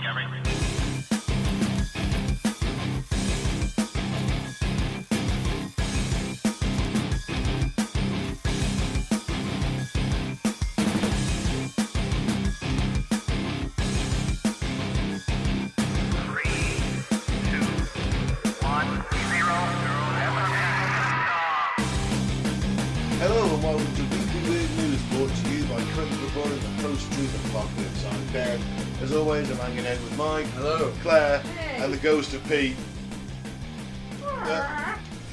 Hello and welcome to Weekly Weird News, brought to you by Colourful and the Post-Truth Apocalypse. I'm Clair. As always, I'm hanging out with Mike, Hello, Claire, Hey. and the ghost of Pete.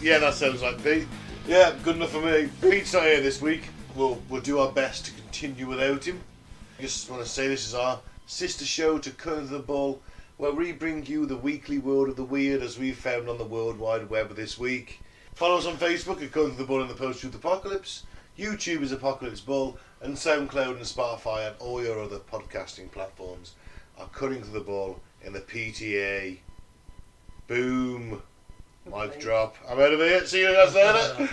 Yeah, that sounds like Pete. Yeah, good enough for me. Pete's not here this week. We'll do our best to continue without him. I just want to say this is our sister show to Cut Into the Bull, where we bring you the weekly world of the weird as we've found on the World Wide Web this week. Follow us on Facebook at Cut Into the Bull and the Post-Truth Apocalypse. YouTube is Apocalypse Bull, and SoundCloud and Spotify and all your other podcasting platforms are Cutting to the Bull in the PTA. Boom. Mic drop. I'm out of here. See you guys later.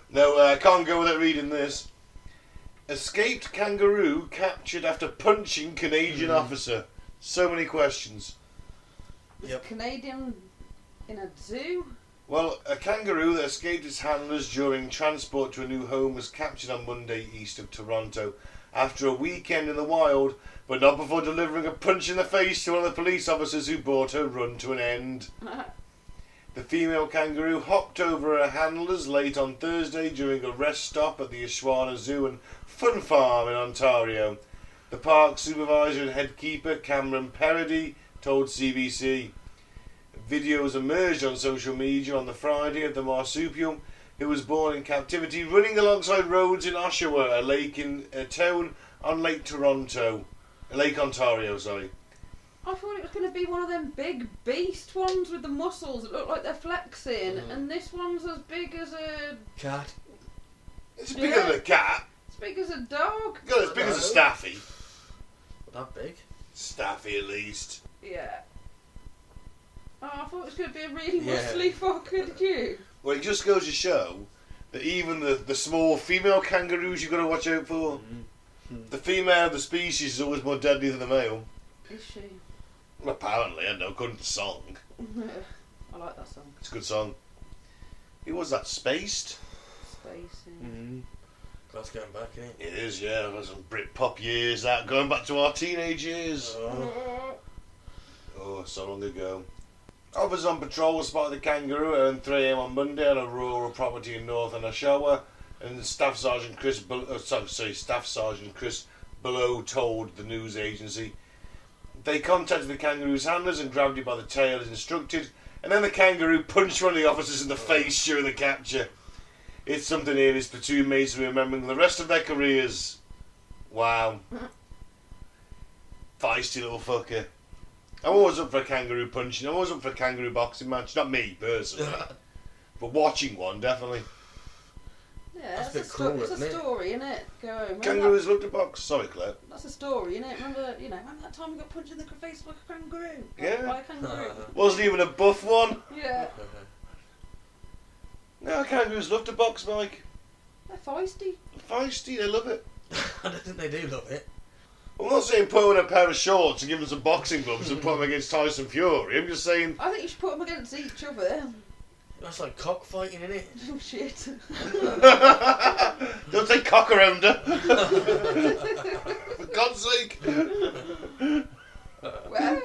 No, I can't go without reading this. Escaped kangaroo captured after punching Canadian officer. So many questions. Yep. Canadian in a zoo? Well, a kangaroo that escaped its handlers during transport to a new home was captured on Monday east of Toronto after a weekend in the wild, but not before delivering a punch in the face to one of the police officers who brought her run to an end. The female kangaroo hopped over her handlers late on Thursday during a rest stop at the Oshawa Zoo and Fun Farm in Ontario. The park supervisor and head keeper, Cameron Perrody, told CBC. Videos emerged on social media on the Friday of the marsupial, who was born in captivity, running alongside roads in Oshawa, a town on Lake Ontario, sorry. I thought it was going to be one of them big beast ones with the muscles that look like they're flexing, and this one's as big as a... cat. It's bigger than a cat. As big as a dog. Got as big as a staffy. That big? Staffy at least. Yeah. Oh, I thought it was going to be a really Yeah. muscly fucker, did you? Well, it just goes to show that even the small female kangaroos you've got to watch out for. The female of the species is always more deadly than the male. Is she? Well, apparently, I know, according to the song. I like that song. It's a good song. Who was that? Spaced? Spacing. That's going back, ain't it? It is, yeah. It was some Britpop years, that. Going back to our teenage years. Oh, so long ago. Officers on patrol spotted the kangaroo at around 3 a.m. on Monday on a rural property in northern Oshawa, and Staff Sergeant Chris Below told the news agency. They contacted the kangaroo's handlers and grabbed it by the tail as instructed, and then the kangaroo punched one of the officers in the face during the capture. It's something here his platoon mates are remembering the rest of their careers. Wow. Feisty little fucker. I'm always up for a kangaroo punching. I'm always up for a kangaroo boxing match. Not me, personally. But watching one, definitely. Yeah, That's a it's bit cruel, it's isn't it? a story, innit? Go home. Remember Kangaroos look to box. Sorry, Claire. That's a story, innit? Remember that time we got punched in the face like a kangaroo? Yeah. By a kangaroo. Wasn't even a buff one. Yeah. No, kangaroos love to box, Mike. They're feisty. Feisty, they love it. I don't think they do love it. I'm not saying put on a pair of shorts and give them some boxing gloves and put them against Tyson Fury. I'm just saying... I think you should put them against each other. That's like cockfighting, isn't it? Oh shit. Don't say cock around her. For God's sake. Where?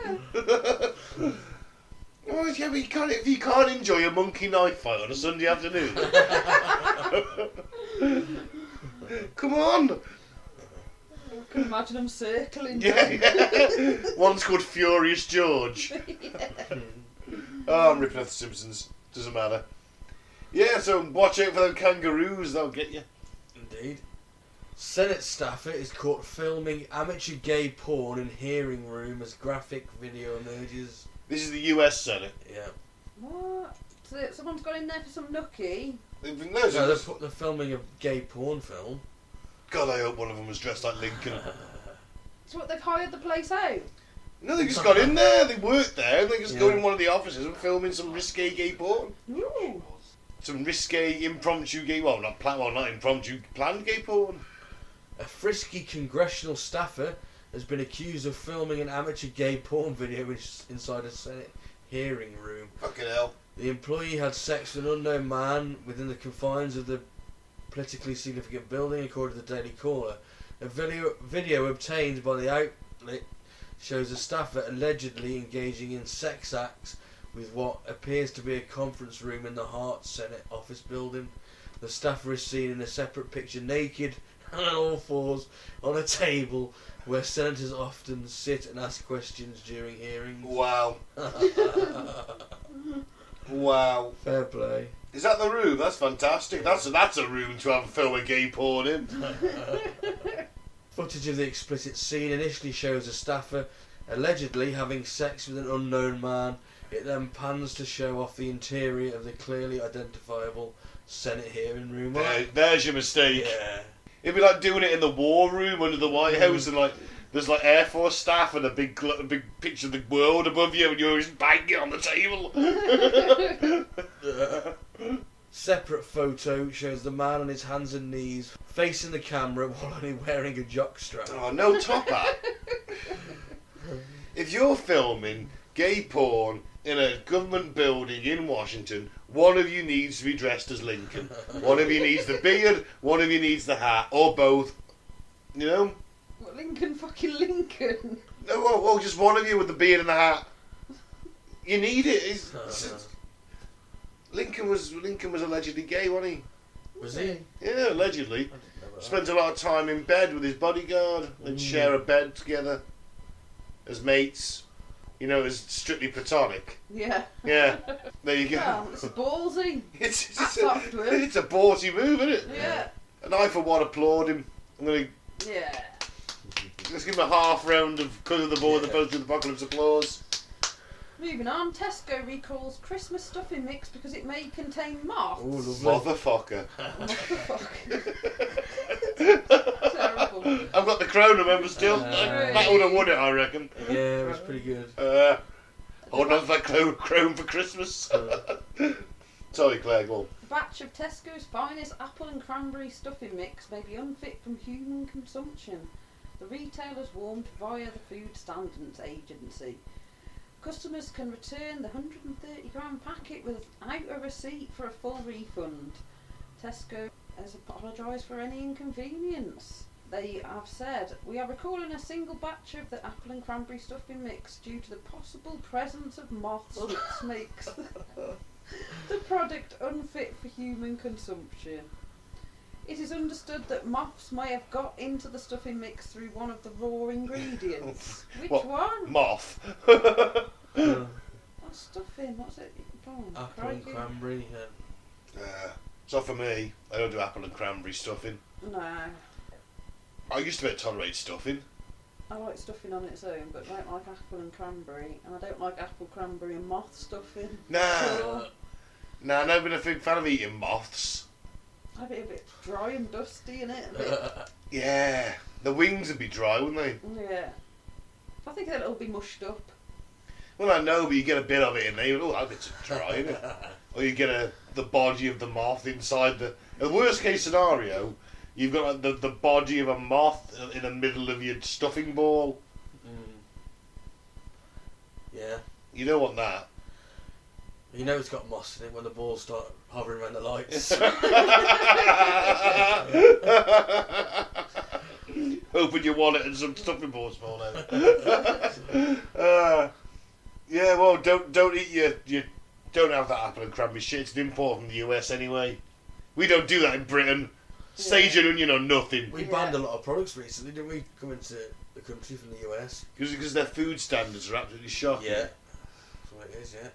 Oh, yeah, but if you can't enjoy a monkey knife fight on a Sunday afternoon. Come on. I can imagine them circling. Yeah. One's called Furious George. Oh, I'm ripping off The Simpsons. Doesn't matter. Yeah, so watch out for them kangaroos. They'll get you. Indeed. Senate staffer is caught filming amateur gay porn in hearing room as graphic video emerges. This is the US Senate. Yeah. What? So someone's gone in there for some nookie? They're filming a gay porn film. God, I hope one of them was dressed like Lincoln. So what, they've hired the place out? No, they just got in there. They worked there. And they just go in one of the offices and filming some risque gay porn. Ooh. Some risque impromptu gay... Well, not impromptu, planned gay porn. A frisky congressional staffer has been accused of filming an amateur gay porn video inside a Senate hearing room. Fucking hell. The employee had sex with an unknown man within the confines of the politically significant building, according to the Daily Caller. A video obtained by the outlet shows a staffer allegedly engaging in sex acts with what appears to be a conference room in the Hart Senate office building. The staffer is seen in a separate picture naked and on all fours on a table where senators often sit and ask questions during hearings. Wow. Wow. Fair play. Is that the room? That's fantastic. Yeah. That's a room to have a film of gay porn in. Footage of the explicit scene initially shows a staffer allegedly having sex with an unknown man. It then pans to show off the interior of the clearly identifiable Senate hearing room. There's your mistake. Yeah. It'd be like doing it in the war room under the White House, and like there's like Air Force staff and a big picture of the world above you, and you're just banging on the table. Separate photo shows the man on his hands and knees facing the camera while only wearing a jockstrap. Oh, no top hat. If you're filming gay porn in a government building in Washington, one of you needs to be dressed as Lincoln. One of you needs the beard, one of you needs the hat, or both. You know? What, Lincoln fucking Lincoln? No, well, just one of you with the beard and the hat. You need it. Lincoln was allegedly gay, wasn't he? Was he? Yeah, allegedly. I didn't know that. Spent a lot of time in bed with his bodyguard. They'd share a bed together as mates. You know, it's strictly platonic. Yeah. Yeah, there you go. Well, it's ballsy. It's Hats off to him. a ballsy move, isn't it? Yeah. And I, for one, applaud him. I'm going Yeah. to let's give him a half round of Colour the Board, the Post of the Apocalypse applause. Moving on, Tesco recalls Christmas stuffing mix because it may contain moths. Oh, lovely. Motherfucker. What the fuck? Terrible. I've got the crown, remember, still. That would have won it, I reckon. Yeah, it was pretty good. Holding on to that crown for Christmas. Sorry, Claire, go on. A batch of Tesco's finest apple and cranberry stuffing mix may be unfit from human consumption. The retailer's warned via the Food Standards Agency. Customers can return the 130-gram packet without a receipt for a full refund. Tesco has apologised for any inconvenience. They have said, "We are recalling a single batch of the apple and cranberry stuffing mix due to the possible presence of moths, which makes the product unfit for human consumption. It is understood that moths may have got into the stuffing mix through one of the raw ingredients." Which What? one? Moth. What's stuffing? What's it? Oh, Apple and crikey. cranberry. It's not for me. I don't do apple and cranberry stuffing. No. I used to be able to tolerate stuffing. I like stuffing on its own, but I don't like apple and cranberry. And I don't like apple, cranberry and moth stuffing. Nah, I've never been a big fan of eating moths. I'd be a bit dry and dusty in it. A bit. Yeah, the wings would be dry, wouldn't they? Yeah. I think that it'll be mushed up. Well, I know, but you get a bit of it in there. Oh, that bit's dry, isn't it? Or you get the body of the moth inside the. In the worst case scenario, you've got like, the body of a moth in the middle of your stuffing ball. Yeah. You don't want that. You know it's got moss in it when the balls start hovering around the lights. Open your wallet and some stuffing balls fall out. Yeah, well, don't eat your don't have that apple and cranberry shit. It's an import from the US anyway. We don't do that in Britain. Sage and onion or nothing. We banned a lot of products recently, didn't we? Coming to the country from the US. Because their food standards are absolutely shocking. Yeah. That's what it is, yeah.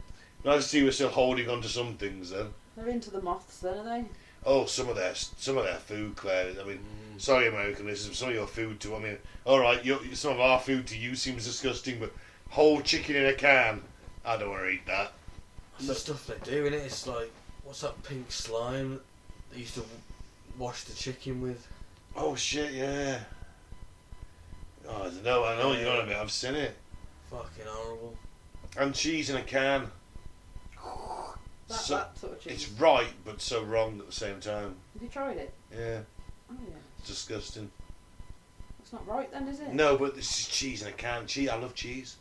Nice to see we're still holding on to some things then. They're into the moths then, are they? Oh, some of their food, Claire. I mean, sorry, American listeners, some of your food to. I mean, all right, some of our food to you seems disgusting, but whole chicken in a can, I don't want to eat that. That's the stuff they do, innit? It's like, what's that pink slime they used to wash the chicken with? Oh shit, yeah. Oh, I know what you're on about. I've seen it. Fucking horrible. And cheese in a can. That sort of cheese. It's right, but so wrong at the same time. Have you tried it? Yeah, Oh yeah. it's disgusting. It's not right then, is it? No, but this is cheese in a can. Cheese, I love cheese.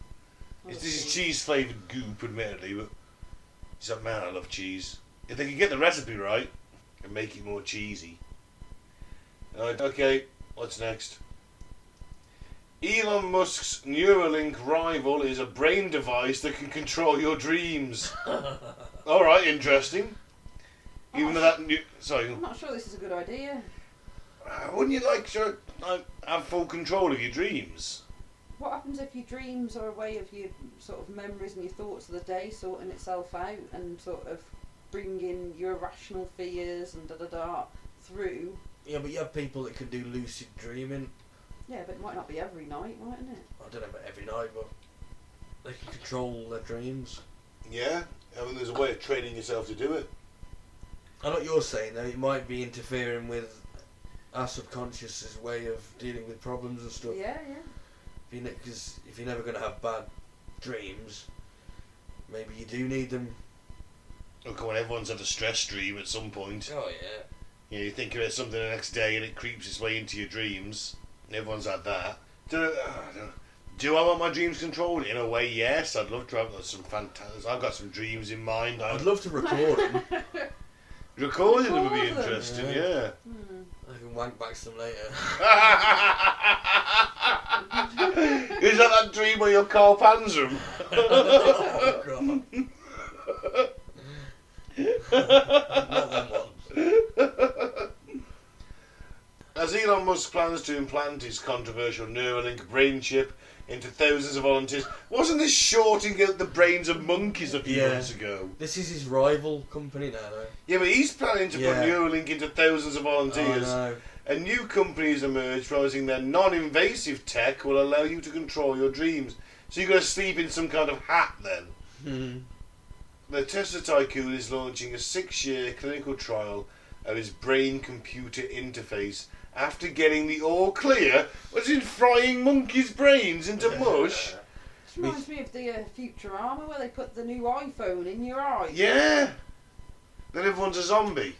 I love This is cheese. cheese-flavoured goop, admittedly, but it's like, man, I love cheese. If they can get the recipe right and make it more cheesy. Okay, what's next? Elon Musk's Neuralink rival is a brain device that can control your dreams. Alright, interesting. Even though that sorry. I'm not sure this is a good idea. Wouldn't you like to have full control of your dreams? What happens if your dreams are a way of your sort of memories and your thoughts of the day sorting itself out and sort of bringing your irrational fears and da-da-da through? Yeah, but you have people that can do lucid dreaming. Yeah, but it might not be every night, mightn't it? I don't know about every night, but they can control their dreams. Yeah, I mean, there's a way of training yourself to do it. I know what you're saying, though. It might be interfering with our subconscious's way of dealing with problems and stuff. Yeah. Because if you're never going to have bad dreams, maybe you do need them. Oh, come on, everyone's had a stress dream at some point. Oh, yeah. You know, you think about something the next day and it creeps its way into your dreams. Everyone's had that. Do I want my dreams controlled? In a way, yes. I'd love to have some fantastic. I've got some dreams in mind. I'd love to record them. Recording them would be Record them. interesting, yeah. I can wank back some later. Is that dream where your Carl Panzer? Oh, God. Not them ones. As Elon Musk plans to implant his controversial Neuralink brain chip into thousands of volunteers, wasn't this shorting out the brains of monkeys a few months ago? This is his rival company now, though. Yeah, but he's planning to put Neuralink into thousands of volunteers. Oh, no. A new company has emerged promising their non-invasive tech will allow you to control your dreams. So you're going to sleep in some kind of hat then? The Tesla tycoon is launching a 6-year clinical trial of his brain-computer interface after getting the all clear, was in frying monkeys' brains into mush. This reminds me of the Futurama where they put the new iPhone in your eye. Yeah. Then everyone's a zombie.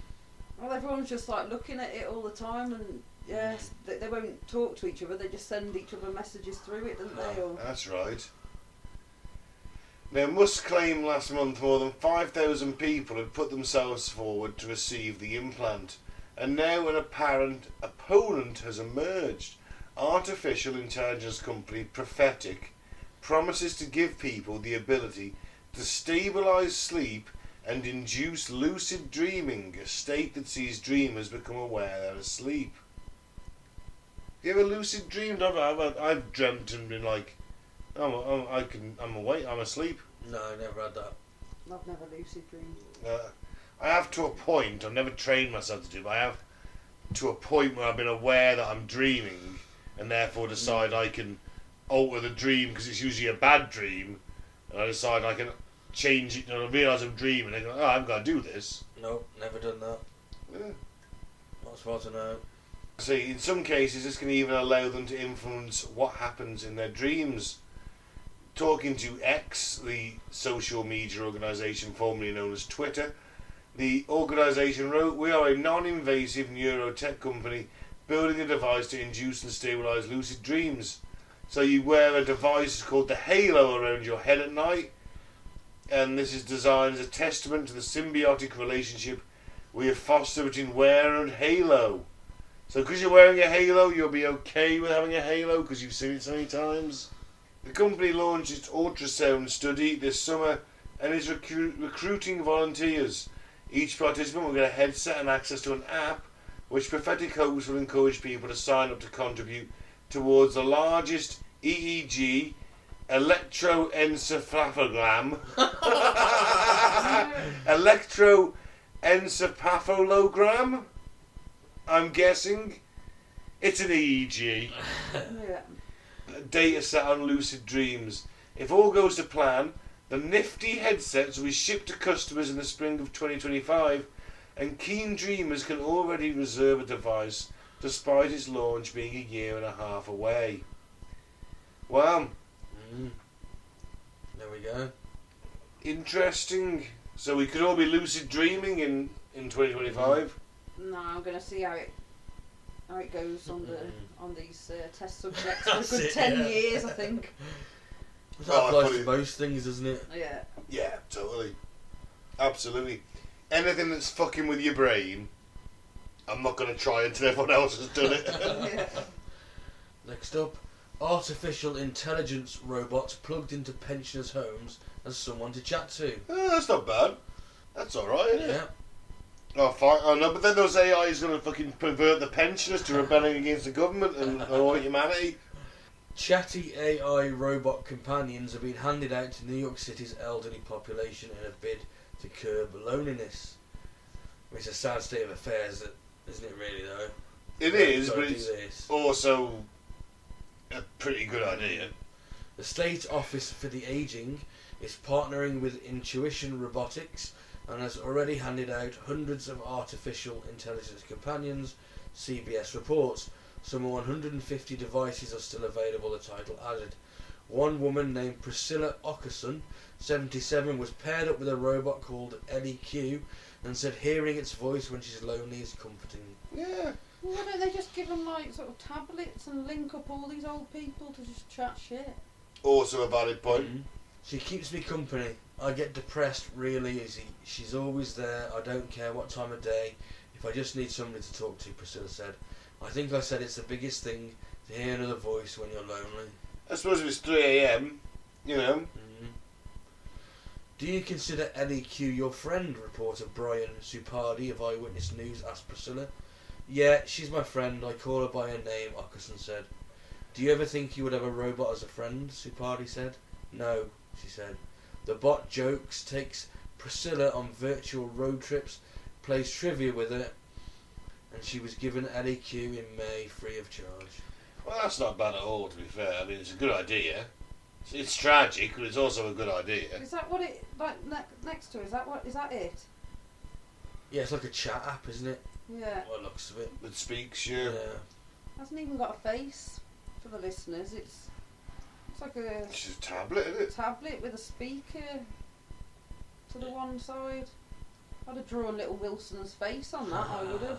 Well, everyone's just like looking at it all the time, and yes, they won't talk to each other. They just send each other messages through it, don't they? Or That's right. Now, Musk claimed last month more than 5,000 people had put themselves forward to receive the implant, and now an apparent opponent has emerged. Artificial intelligence company Prophetic promises to give people the ability to stabilise sleep and induce lucid dreaming, a state that sees dreamers become aware they're asleep. You ever lucid dreamed? I've dreamt and been like, I'm awake, I'm asleep. No, I never had that. I've never lucid dreamed. I have to a point. I've never trained myself to do, but I have to a point where I've been aware that I'm dreaming, and therefore decide I can alter the dream because it's usually a bad dream, and I decide I can change it. And I realise I'm dreaming, and I go, I'm going to do this. Nope, never done that. Yeah. Not as far as I know. See, in some cases, this can even allow them to influence what happens in their dreams. Talking to X, the social media organisation formerly known as Twitter, the organisation wrote, "We are a non-invasive neurotech company building a device to induce and stabilise lucid dreams. So you wear a device called the halo around your head at night, and this is designed as a testament to the symbiotic relationship we have fostered between wearer and halo. So because you're wearing a halo, you'll be okay with having a halo because you've seen it so many times." The company launched its ultrasound study this summer and is recruiting volunteers. Each participant will get a headset and access to an app which Prophetic hopes will encourage people to sign up to contribute towards the largest EEG electroencephalogram electroencephalogram, I'm guessing. It's an EEG. Yeah. Data set on lucid dreams. If all goes to plan, the nifty headsets will be shipped to customers in the spring of 2025, and keen dreamers can already reserve a device despite its launch being a year and a half away. Wow. There we go. Interesting. So we could all be lucid dreaming in 2025. No, I'm going to see how it how it goes on these test subjects for a That's good it, 10 yeah. years, I think. That Oh, I applies thought to it- most things, doesn't it? Yeah. Yeah, totally. Absolutely. Anything that's fucking with your brain, I'm not going to try until everyone else has done it. Yeah. Next up, artificial intelligence robots plugged into pensioners' homes as someone to chat to. Oh, that's not bad. That's alright, isn't it? Yeah. Oh, fine. Oh, no, but then those AIs going to fucking pervert the pensioners to rebelling against the government and all humanity. Chatty AI robot companions have been handed out to New York City's elderly population in a bid to curb loneliness. It's a sad state of affairs, isn't it really, though? It Right, is, gotta but do it's this. also a pretty good idea. The State Office for the Aging is partnering with Intuition Robotics and has already handed out hundreds of artificial intelligence companions, CBS reports. Some 150 devices are still available, the title added. One woman named Priscilla Ockerson, 77, was paired up with a robot called LEQ and said hearing its voice when she's lonely is comforting. Yeah. Well, why don't they just give them like sort of tablets and link up all these old people to just chat shit? Also a valid point. She keeps me company. I get depressed really easy. She's always there. I don't care what time of day. If I just need somebody to talk to, Priscilla said. I think I said it's the biggest thing to hear another voice when you're lonely. I suppose if it's 3 a.m, you know. Do you consider LEQ your friend? Reporter Brian Supardi of Eyewitness News asked Priscilla. Yeah, she's my friend. I call her by her name, Ockerson said. Do you ever think you would have a robot as a friend? Supardi said. No, she said. The bot jokes, takes Priscilla on virtual road trips, plays trivia with her, and she was given LEQ in May free of charge. Well, that's not bad at all, to be fair. I mean, it's a good idea. It's tragic, but it's also a good idea. Is that what it like next to? Is that it? Yeah, it's like a chat app, isn't it? Yeah. What looks of it. It speaks, yeah. Hasn't even got a face for the listeners. It's like a It's just a tablet, isn't it? tablet with a speaker to the one side. I'd have drawn little Wilson's face on that. I would have.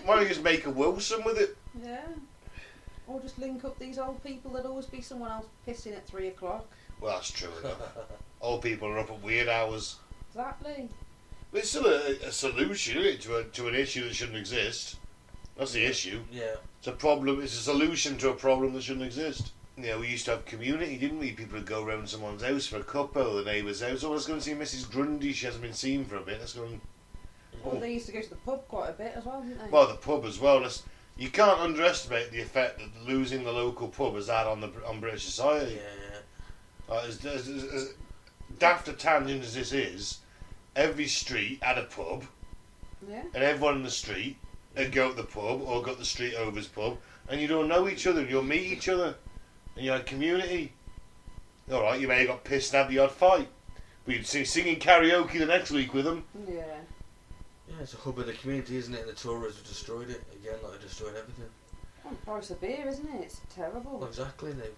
Why don't you just make a Wilson with it? Yeah. Or just link up these old people. There'd always be someone else pissing at 3 o'clock. Well, that's true enough. Old people are up at weird hours. Exactly. But it's still a solution, isn't it, to an issue that shouldn't exist. That's the issue. Yeah. It's a problem. It's a solution to a problem that shouldn't exist. You know, we used to have community, didn't we? People would go round someone's house for a cuppa or the neighbour's house. Oh, let's go and see Mrs. Grundy. She hasn't been seen for a bit. Let's go and... Well, they used to go to the pub quite a bit as well, didn't they? Well, the pub as well. You can't underestimate the effect that losing the local pub has had on British society. Yeah. As daft a tangent as this is, every street had a pub, Yeah. and everyone in the street would go to the pub or go to the street over's pub, and you don't know each other, and you'll meet each other, and you had community. Alright, you may have got pissed and had the odd fight, but you'd see singing karaoke the next week with them. Yeah. Yeah, it's a hub of the community, isn't it? And the tourists have destroyed it again, like they destroyed everything. Oh, price of beer, isn't it? It's terrible. Well, exactly. They've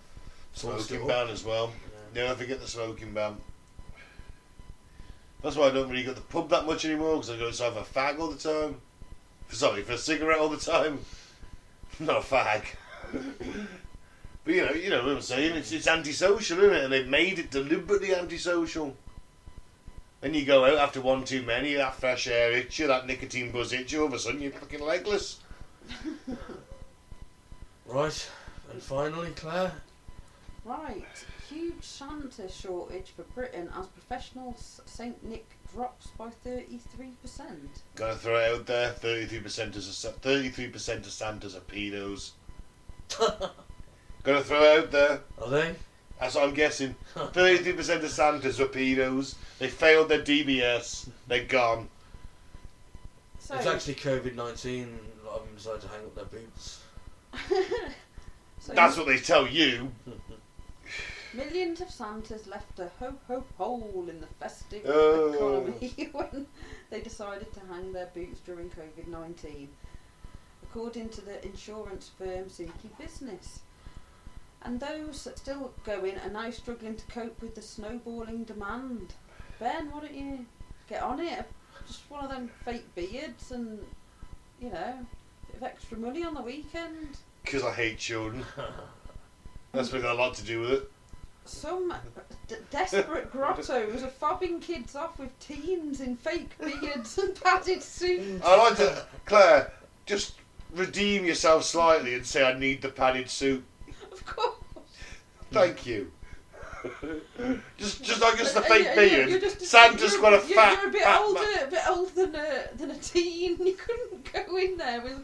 forced it Smoking up. ban as well. Yeah. Never forget the smoking ban. That's why I don't really go to the pub that much anymore, because I go to have a fag all the time. Sorry, for a cigarette all the time. Not a fag. But you know what I'm saying? It's antisocial, isn't it? And they've made it deliberately antisocial. Then you go out after one too many, that fresh air hits you, that nicotine buzz hits you, all of a sudden you're fucking legless. Right, and finally, Claire. Right. Huge Santa shortage for Britain as professional Saint Nick drops by 33%. Gonna throw it out there, 33% of Santas are pedos. Gonna throw it out there. Are they? That's what I'm guessing. 33% of Santas were pedos. They failed their DBS. They're gone. So, It's actually COVID-19. A lot of them decided to hang up their boots. so That's what they tell you. millions of Santas left a ho-ho hole in the festive Oh. economy when they decided to hang their boots during COVID-19, according to the insurance firm Suki Business. And those still going are now struggling to cope with the snowballing demand. Ben, why don't you get on it? Just one of them fake beards and you know, a bit of extra money on the weekend. Because I hate children. That's got a lot to do with it. Some desperate grottos are fobbing kids off with teens in fake beards and padded suits. I like to, Claire, just redeem yourself slightly and say I need the padded suit. Of course. Thank you. just like just the And fake beard. Santa's got a fat. You're a bit fat older, than a teen. You couldn't go in there with.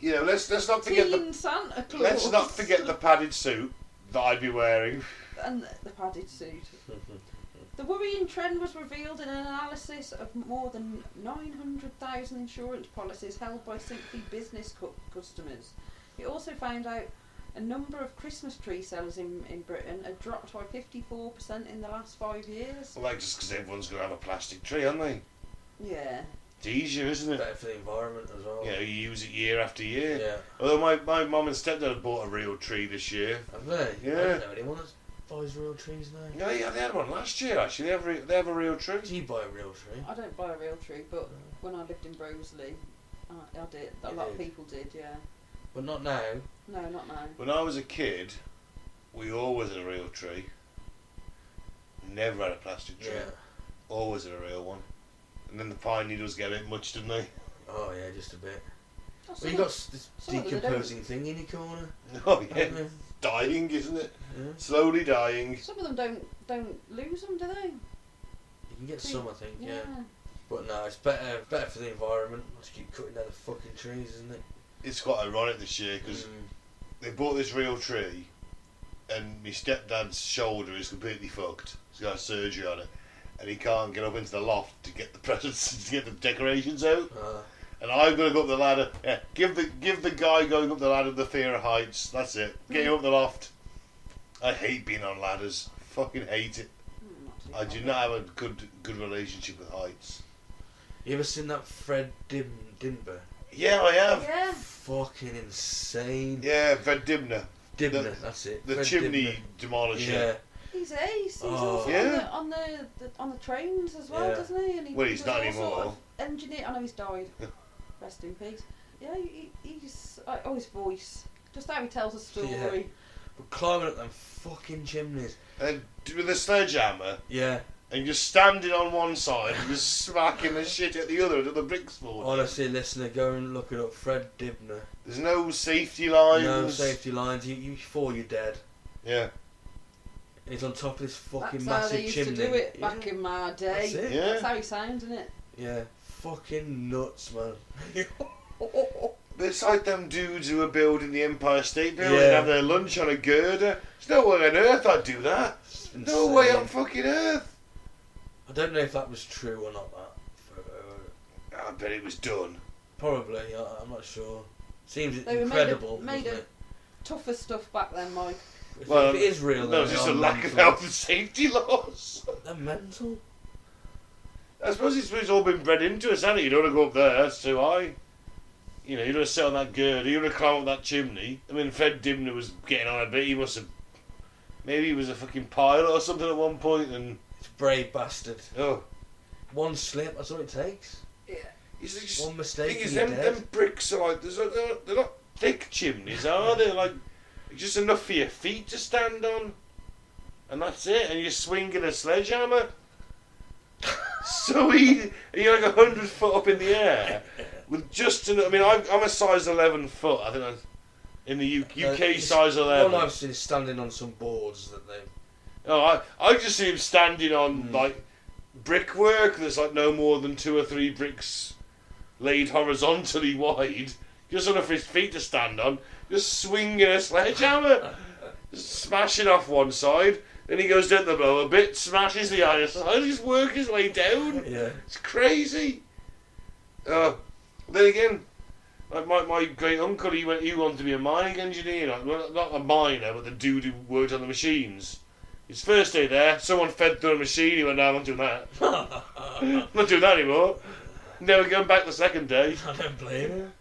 You know, let's not forget Teen Santa Claus. let's not forget the padded suit that I'd be wearing. And the padded suit. The worrying trend was revealed in an analysis of more than 900,000 insurance policies held by simply business customers. It also found out a number of Christmas tree sellers in Britain had dropped by 54% in the last 5 years. Well, like just because everyone's going to have a plastic tree, aren't they? Yeah. It's easier, isn't it? Better for the environment as well. You use it year after year. Yeah. Although my mum and stepdad have bought a real tree this year. Have they? Yeah. I don't know anyone that buys real trees now. Yeah, they had one last year actually. They have a real tree. Do you buy a real tree? I don't buy a real tree, but when I lived in Broseley, I did. A lot of people did, yeah. But not now. No, not now. When I was a kid, we always had a real tree. Never had a plastic tree. Yeah. Always had a real one. And then the pine needles get a bit much, didn't they? Oh yeah, just a bit. Oh, Well, you got this some of them decomposing thing in your corner. Oh yeah. haven't you? Dying, isn't it? Yeah. Slowly dying. Some of them don't lose them, do they? You can get some, I think. Yeah. But no, it's better for the environment. Just keep cutting down the fucking trees, isn't it? It's quite ironic this year because they bought this real tree, and my stepdad's shoulder is completely fucked. He's got surgery on it, and he can't get up into the loft to get the presents, to get the decorations out. And I've got to go up the ladder. Yeah, give the guy going up the ladder the fear of heights. That's it. Get him up the loft. I hate being on ladders. Fucking hate it. I do not have a good relationship with heights. You ever seen that Fred Dimber? Yeah, I have. Yeah. Fucking insane. Yeah, Fred Dibner. Dibner, that's it. The Fred chimney Dibner. demolisher. Yeah. He's ace. He's Oh. also Yeah. on the trains as well, Yeah. doesn't he? And he Well, he's was not all anymore. sort of engineer. I know he's died. Rest in peace. Yeah, he's his voice, just how he tells a story. Yeah. But climbing up them fucking chimneys. And with a sledgehammer, Yeah. and just standing on one side and just smacking the shit at the other until the bricks fall. Honestly, listener, go and look it up. Fred Dibner. There's no safety lines. No safety lines. You fall, you're dead. Yeah. And he's on top of this fucking That's how massive they used chimney. to do it Yeah. back in my day. That's it. Yeah. That's how he sounds, isn't it? Yeah. Fucking nuts, man. It's like them dudes who were building the Empire State Building Yeah. and have their lunch on a girder. There's no way on earth I'd do that. It's No way insane. on fucking earth. I don't know if that was true or not. That photo. I bet it was done. Probably. I'm not sure. Seems They were incredible. made doesn't of it? tougher stuff back then, Mike. If, Well, if it is real, No, then it's just they a are lack of mental. health and safety laws. They're mental. I suppose it's all been bred into us, hasn't it? You don't want to go up there, that's too high. You know, you don't want to sit on that girder, you don't want to climb up that chimney. I mean, Fred Dibner was getting on a bit, he must have... Maybe he was a fucking pilot or something at one point and... It's a brave bastard. Oh. One slip, that's all it takes. Yeah. It's just, One mistake thing and is, you're them dead. bricks are like... They're not thick chimneys, are they? Like, just enough for your feet to stand on. And that's it, and you're swinging a sledgehammer. So easy. And you're like 100 foot up in the air. With just enough... I mean, I'm a size 11 foot. I think I'm in the UK it's- size 11. One I've seen is standing on some boards that they... Oh, I just see him standing on, like, brickwork that's, like, no more than 2 or 3 bricks laid horizontally wide. Just enough for his feet to stand on. Just swinging a sledgehammer. Just smashing off one side. Then he goes down the lower bit, smashes the other side, just work his way down. Yeah. It's crazy. Then again, like my great uncle, he wanted to be a mining engineer. Like, well, not a miner, but the dude who worked on the machines. His first day there, someone fed through a machine. He went, "No, I'm not doing that. I'm not doing that anymore." Never going back the second day. I don't blame him.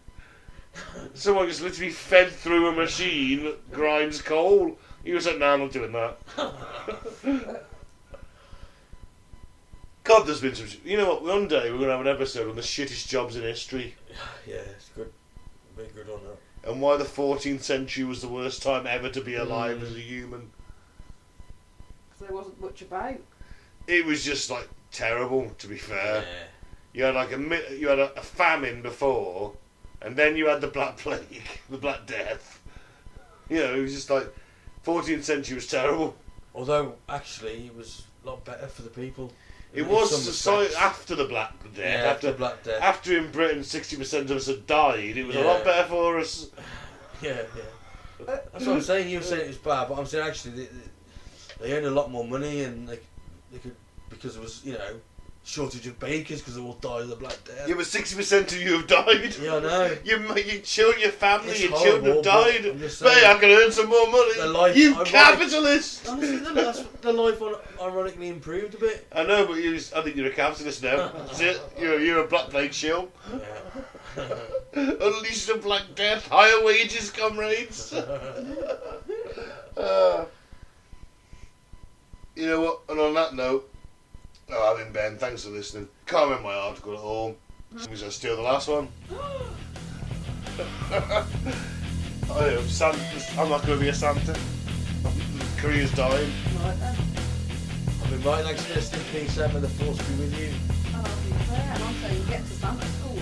Someone just literally fed through a machine that grinds coal. He was like, "No, I'm not doing that." God, there's been some. You know what? One day we're gonna have an episode on the shittest jobs in history, Yeah, it's good. Very good on that. and why the 14th century was the worst time ever to be alive as a human. Because there wasn't much about. It was just like terrible. To be fair, Yeah. you had like a famine before, and then you had the Black Plague, the Black Death. You know, it was just like 14th century was terrible. Although, actually, it was a lot better for the people. It in was some society respects. after the Black Death. Yeah, after Black Death. After in Britain 60% of us had died, it was a Yeah. lot better for us. Yeah, yeah. That's what I'm saying. You were saying it was bad, but I'm saying actually they earned a lot more money, and they could, because there was, you know, shortage of bakers because they all died of the Black Death. Yeah, but 60% of you have died. Yeah, I know. Your children, your family, It's your children have horrible, died. but I'm just Mate, saying- I can earn some more money. The life- You ironic- capitalist! Honestly, the life ironically improved a bit. I know, but I think you're a capitalist now. That's it. You're a Black Plague shill. Yeah. Unleash the Black Death. Higher wages, comrades. You know what? And on that note, I'm in Ben. Thanks for listening. Can't remember my article at all. Because I steal the last one. I know, I'm not going to be a Santa. Career's dying. Right then. I've been right next to this in peace out, may the force be with you. And I'll be fair, and I'm saying get to Santa school.